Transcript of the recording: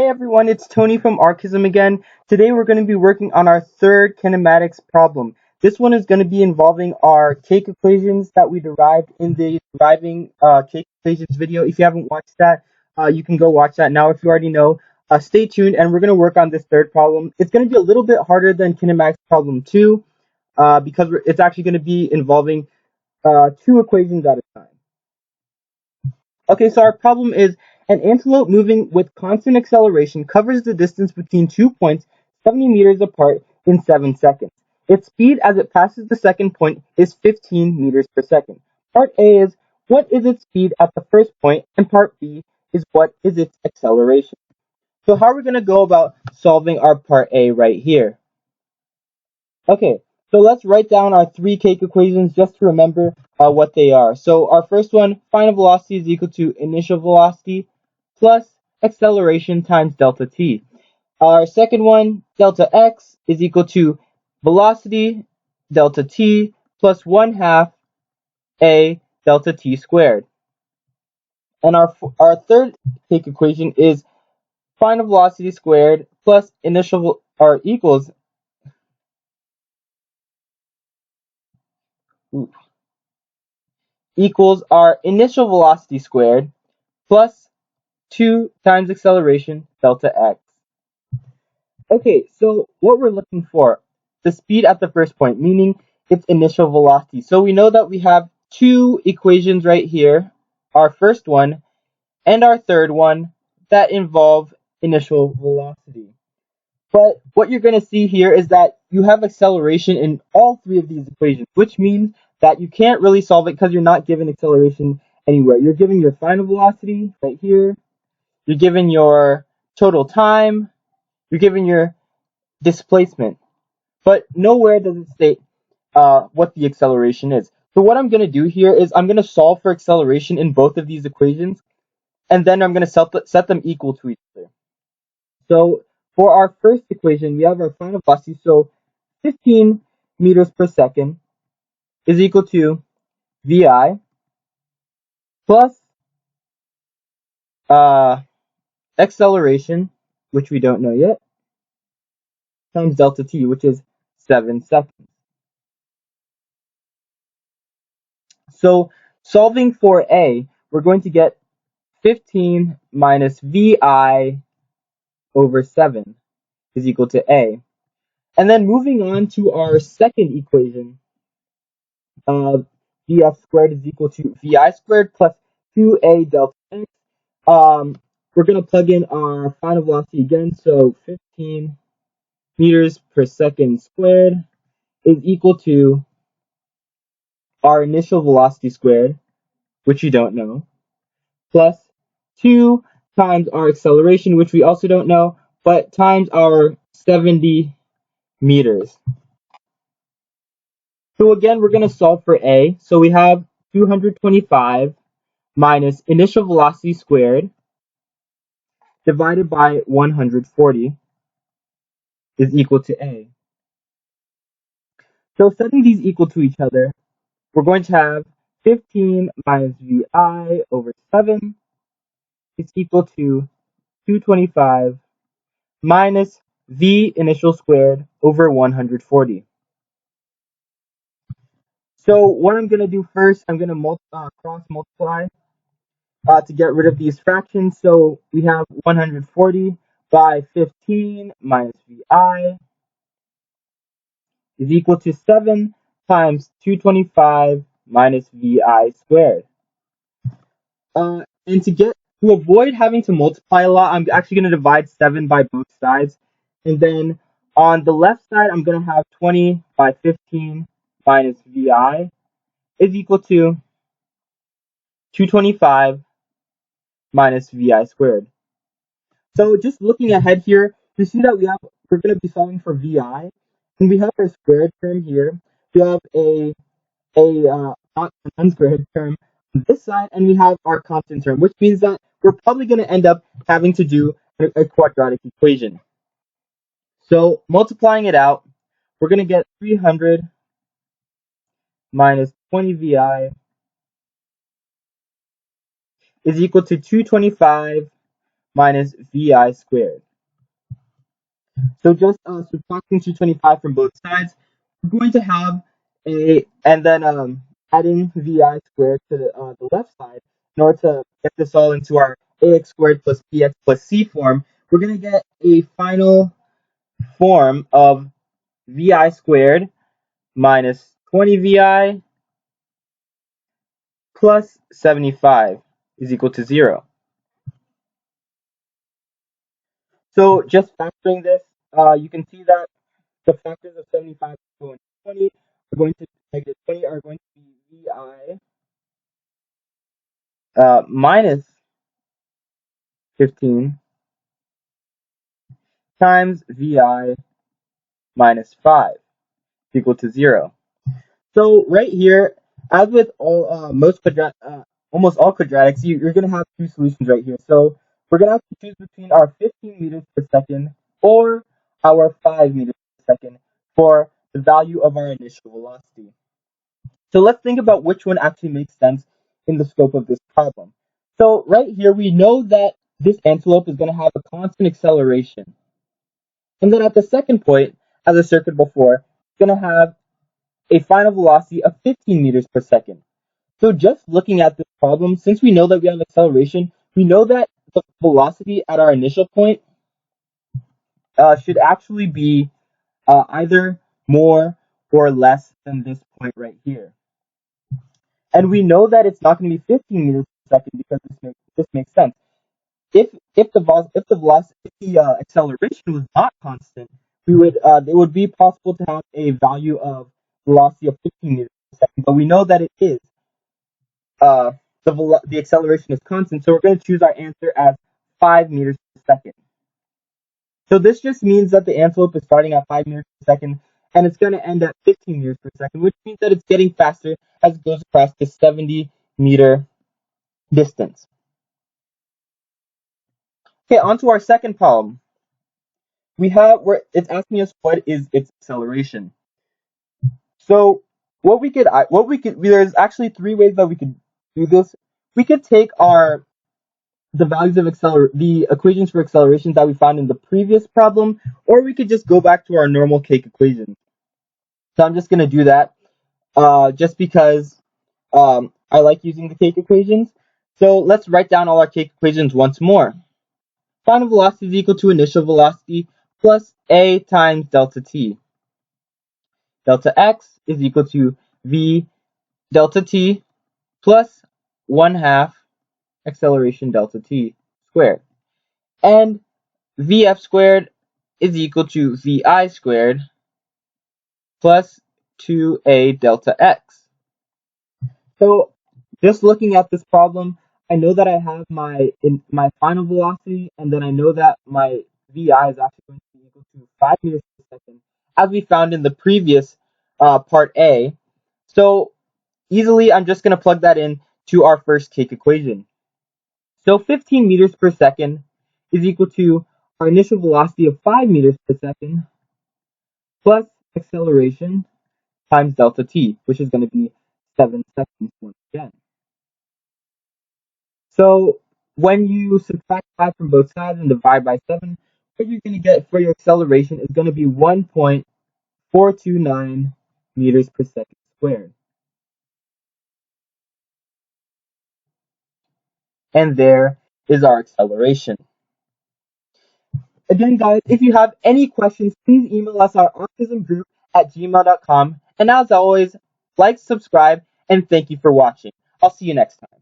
Hey everyone, it's Tony from Archism again. Today we're going to be working on our third kinematics problem. This one is going to be involving our cake equations that we derived in the deriving cake equations video. If you haven't watched that, you can go watch that now. If you already know, stay tuned and we're going to work on this third problem. It's going to be a little bit harder than kinematics problem 2 because it's actually going to be involving two equations at a time. Okay, so our problem is an antelope moving with constant acceleration covers the distance between 2 points 70 meters apart in 7 seconds. Its speed as it passes the second point is 15 meters per second. Part A is what is its speed at the first point, and part B is what is its acceleration. So how are we going to go about solving our part A right here? Okay, so let's write down our three cake equations just to remember what they are. So our first one, final velocity is equal to initial velocity plus acceleration times delta t. Our second one, delta x is equal to velocity delta t plus 1/2 a delta t squared. And our third cake equation is final velocity squared plus initial or equals our initial velocity squared plus 2 times acceleration delta x. Okay, so what we're looking for, the speed at the first point, meaning its initial velocity. So we know that we have two equations right here, our first one and our third one, that involve initial velocity. But what you're going to see here is that you have acceleration in all three of these equations, which means that you can't really solve it because you're not given acceleration anywhere. You're given your final velocity right here. You're given your total time. You're given your displacement. But nowhere does it state what the acceleration is. So what I'm going to do here is I'm going to solve for acceleration in both of these equations, and then I'm going to set them equal to each other. So for our first equation, we have our final velocity. So 15 meters per second is equal to vi plus uh, acceleration, which we don't know yet, times delta t, which is 7 seconds. So solving for a, we're going to get 15 minus vi over 7 is equal to a. And then moving on to our second equation, vf squared is equal to vi squared plus 2a delta x. We're going to plug in our final velocity again, so 15 meters per second squared is equal to our initial velocity squared, which you don't know, plus 2 times our acceleration, which we also don't know, but times our 70 meters. So again, we're going to solve for a. So we have 225 minus initial velocity squared divided by 140 is equal to a. So setting these equal to each other, we're going to have 15 minus vi over 7 is equal to 225 minus v initial squared over 140. So what I'm going to do first, I'm going to cross multiply to get rid of these fractions. So we have 140 by 15 minus vi is equal to 7 times 225 minus vi squared. And to avoid having to multiply a lot, I'm actually going to divide 7 by both sides. And then on the left side, I'm going to have 20 by 15 minus vi is equal to 225 minus vi squared. So just looking ahead here, you see that we're going to be solving for vi, and we have our squared term here. We have an unsquared term on this side, and we have our constant term, which means that we're probably going to end up having to do a quadratic equation. So multiplying it out, we're going to get 300 minus 20 vi is equal to 225 minus vi squared. So just subtracting 225 from both sides, we're going to have and then adding vi squared to the left side in order to get this all into our ax squared plus bx plus c form. We're going to get a final form of vi squared minus 20vi plus 75 is equal to 0. So just factoring this, you can see that the factors of 75 going to 20 are going to negative 20 are going to be vi minus 15 times vi minus 5 equal to 0. So right here, as with all almost all quadratics, you're going to have two solutions right here. So we're going to have to choose between our 15 meters per second or our 5 meters per second for the value of our initial velocity. So let's think about which one actually makes sense in the scope of this problem. So right here, we know that this antelope is going to have a constant acceleration. And then at the second point, as I circled before, it's going to have a final velocity of 15 meters per second. So just looking at this problem, since we know that we have acceleration, we know that the velocity at our initial point should actually be either more or less than this point right here. And we know that it's not going to be 15 meters per second because this makes sense. If the velocity, if the acceleration was not constant, we would it would be possible to have a value of velocity of 15 meters per second. But we know that it is the acceleration is constant, so we're going to choose our answer as 5 meters per second. So this just means that the antelope is starting at 5 meters per second and it's going to end at 15 meters per second, which means that it's getting faster as it goes across the 70-meter distance. Okay, on to our second problem. We have where it's asking us what is its acceleration. So there's actually three ways that we could do this. We could take the values of the equations for acceleration that we found in the previous problem, or we could just go back to our normal cake equation. So I'm just going to do that just because I like using the cake equations. So let's write down all our cake equations once more. Final velocity is equal to initial velocity plus a times delta t. Delta x is equal to v delta t plus 1/2 acceleration delta t squared. And vf squared is equal to vi squared plus 2a delta x. So just looking at this problem, I know that I have my final velocity, and then I know that my vi is actually going to be equal to 5 meters per second, as we found in the previous part A. So easily, I'm just going to plug that in to our first cake equation. So 15 meters per second is equal to our initial velocity of 5 meters per second plus acceleration times delta t, which is going to be 7 seconds once again. So when you subtract 5 from both sides and divide by 7, what you're going to get for your acceleration is going to be 1.429 meters per second squared. And there is our acceleration. Again, guys, if you have any questions, please email us at archismgroup@gmail.com. And as always, like, subscribe, and thank you for watching. I'll see you next time.